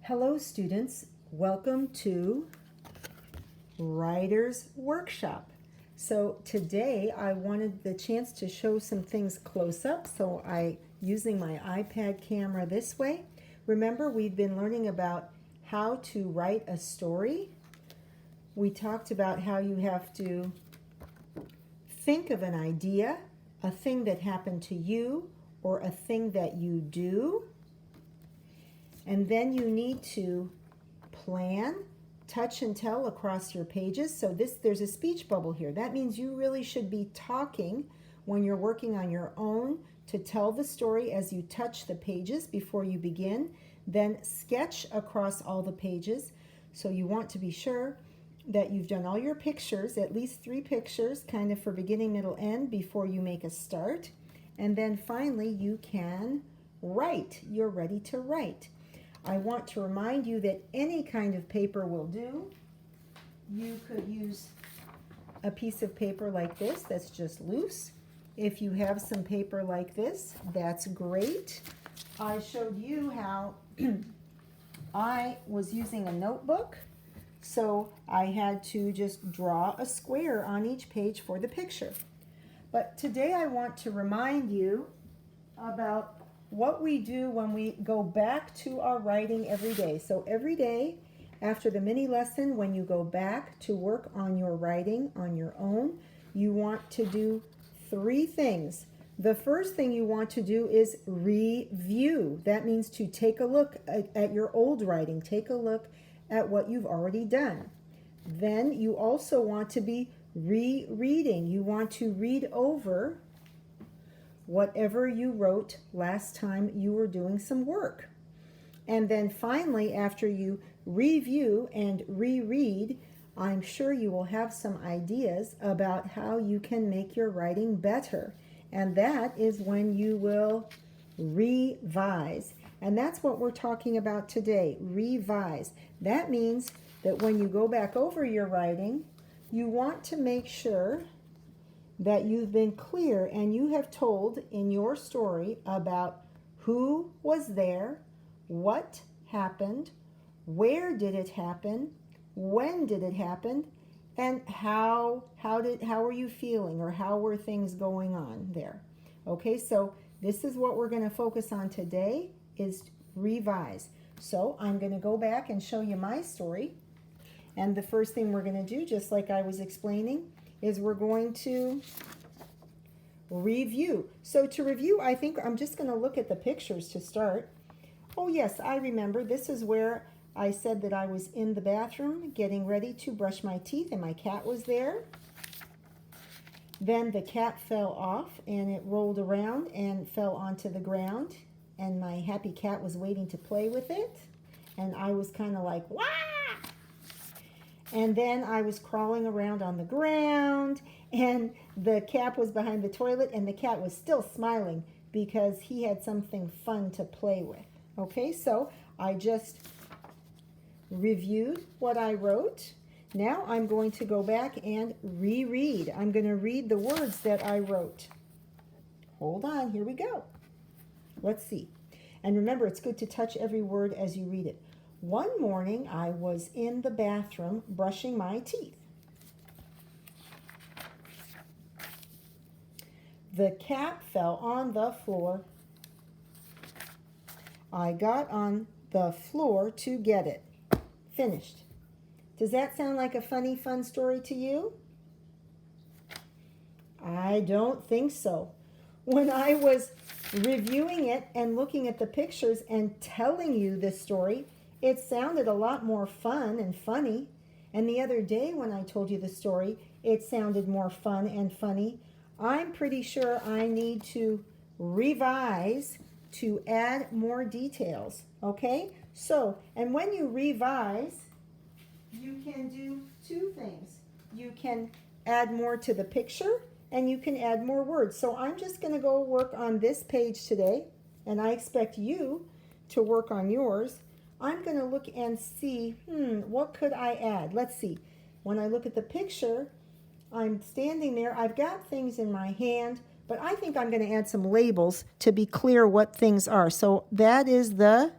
Hello students, welcome to Writer's Workshop. So today I wanted the chance to show some things close up, so using my iPad camera this way. Remember, we've been learning about how to write a story. We talked about how you have to think of an idea, a thing that happened to you, or a thing that you do. And then you need to plan, touch and tell across your pages. So there's a speech bubble here. That means you really should be talking when you're working on your own to tell the story as you touch the pages before you begin. Then sketch across all the pages. So you want to be sure that you've done all your pictures, at least 3 pictures, kind of for beginning, middle, end before you make a start. And then finally you can write. You're ready to write. I want to remind you that any kind of paper will do. You could use a piece of paper like this that's just loose. If you have some paper like this, that's great. I showed you how I was using a notebook, so I had to just draw a square on each page for the picture. But today I want to remind you about what we do when we go back to our writing every day. So every day after the mini lesson, when you go back to work on your writing on your own, you want to do 3 things. The first thing you want to do is review. That means to take a look at your old writing. Take a look at what you've already done. Then you also want to be rereading. You want to read over whatever you wrote last time you were doing some work. And then finally, after you review and reread, I'm sure you will have some ideas about how you can make your writing better. And that is when you will revise. And that's what we're talking about today, revise. That means that when you go back over your writing, you want to make sure that you've been clear and you have told in your story about who was there, what happened, where did it happen, when did it happen, and how were you feeling, or how were things going on there. Okay, so this is what we're going to focus on today, is revise. So I'm going to go back and show you my story, and the first thing we're going to do, just like I was explaining, is we're going to review. So to review, I think I'm just going to look at the pictures to start. Oh yes, I remember. This is where I said that I was in the bathroom getting ready to brush my teeth and my cat was there. Then the cat fell off and it rolled around and fell onto the ground, and my happy cat was waiting to play with it, and I was kind of like, wah! And then I was crawling around on the ground, and the cat was behind the toilet, and the cat was still smiling because he had something fun to play with. Okay, so I just reviewed what I wrote. Now I'm going to go back and reread. I'm going to read the words that I wrote. Hold on, here we go. Let's see. And remember, it's good to touch every word as you read it. One morning, I was in the bathroom brushing my teeth. The cat fell on the floor. I got on the floor to get it. Finished. Does that sound like a funny, fun story to you? I don't think so. When I was reviewing it and looking at the pictures and telling you this story, it sounded a lot more fun and funny. And the other day when I told you the story, it sounded more fun and funny. I'm pretty sure I need to revise to add more details. Okay? So, and when you revise, you can do 2 things. You can add more to the picture, and you can add more words. So I'm just going to go work on this page today, and I expect you to work on yours. I'm going to look and see, what could I add? Let's see. When I look at the picture, I'm standing there. I've got things in my hand, but I think I'm going to add some labels to be clear what things are. So that is the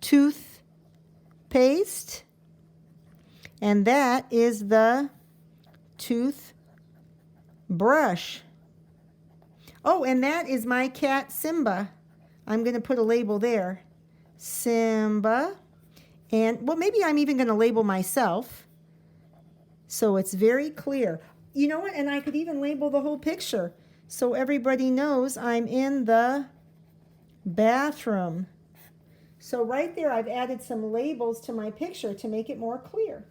toothbrush. toothpaste. And that is the toothbrush. Oh, and that is my cat Simba. I'm going to put a label there. Simba. And, well, maybe I'm even going to label myself so it's very clear. You know what? And I could even label the whole picture so everybody knows I'm in the bathroom. So right there, I've added some labels to my picture to make it more clear.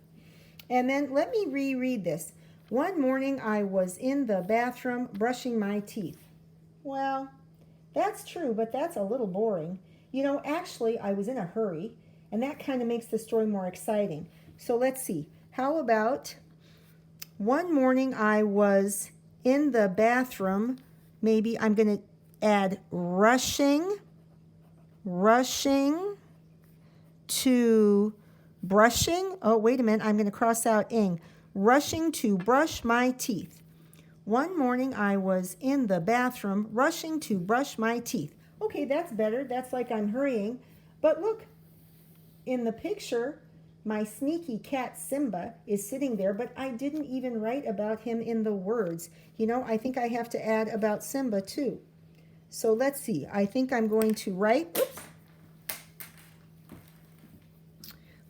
And then let me reread this. One morning, I was in the bathroom brushing my teeth. Well, that's true, but that's a little boring. You know, actually, I was in a hurry, and that kind of makes the story more exciting. So let's see. How about one morning I was in the bathroom. Maybe I'm going to add rushing to brushing. Oh, wait a minute. I'm going to cross out ing. Rushing to brush my teeth. One morning I was in the bathroom rushing to brush my teeth. Okay, that's better. That's like I'm hurrying. But look, in the picture, my sneaky cat Simba is sitting there, but I didn't even write about him in the words. You know, I think I have to add about Simba too. So let's see. I think I'm going to write,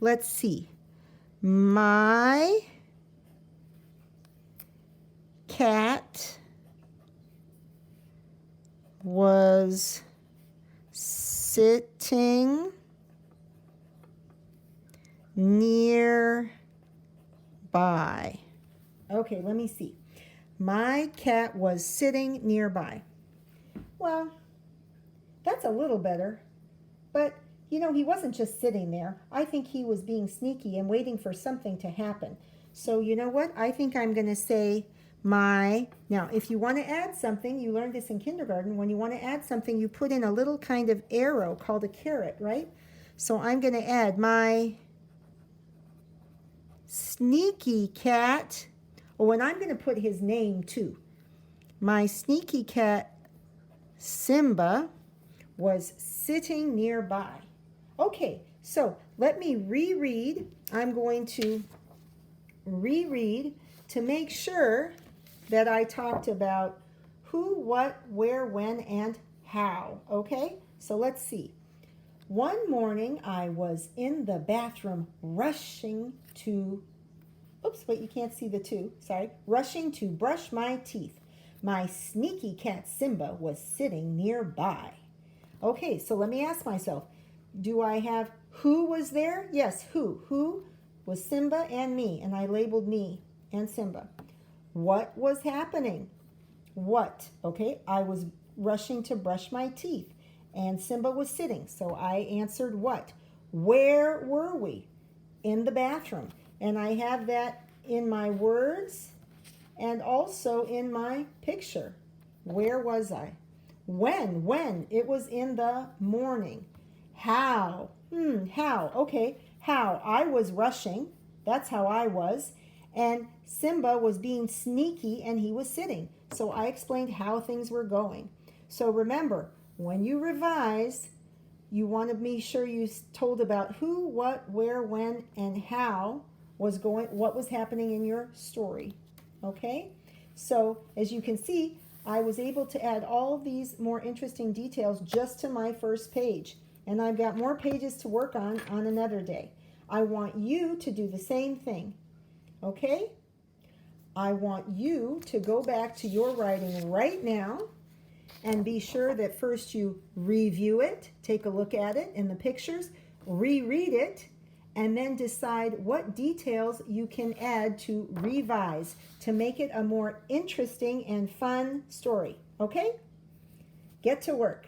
let's see. My cat was sitting nearby. Okay, let me see. My cat was sitting nearby. Well, that's a little better. But, you know, he wasn't just sitting there. I think he was being sneaky and waiting for something to happen. So, you know what? I think I'm going to say now, if you want to add something, you learned this in kindergarten. When you want to add something, you put in a little kind of arrow called a caret, right? So I'm going to add my sneaky cat. Oh, and I'm going to put his name too. My sneaky cat Simba was sitting nearby. Okay, so let me reread. I'm going to reread to make sure that I talked about who, what, where, when, and how. Okay, so let's see. One morning I was in the bathroom rushing to, oops, wait, you can't see the two, sorry. Rushing to brush my teeth. My sneaky cat Simba was sitting nearby. Okay, so let me ask myself, do I have who was there? Yes, who? Who was Simba and me, and I labeled me and Simba. What was happening? What? Okay, I was rushing to brush my teeth, and Simba was sitting, so I answered what? Where were we? In the bathroom. And I have that in my words and also in my picture. Where was I? When? It was in the morning. How? How? Okay, how? I was rushing. That's how I was. And Simba was being sneaky and he was sitting. So I explained how things were going. So remember, when you revise, you want to be sure you told about who, what, where, when, and how was going, what was happening in your story. Okay? So as you can see, I was able to add all of these more interesting details just to my first page. And I've got more pages to work on another day. I want you to do the same thing. Okay? I want you to go back to your writing right now and be sure that first you review it, take a look at it in the pictures, reread it, and then decide what details you can add to revise to make it a more interesting and fun story. Okay? Get to work.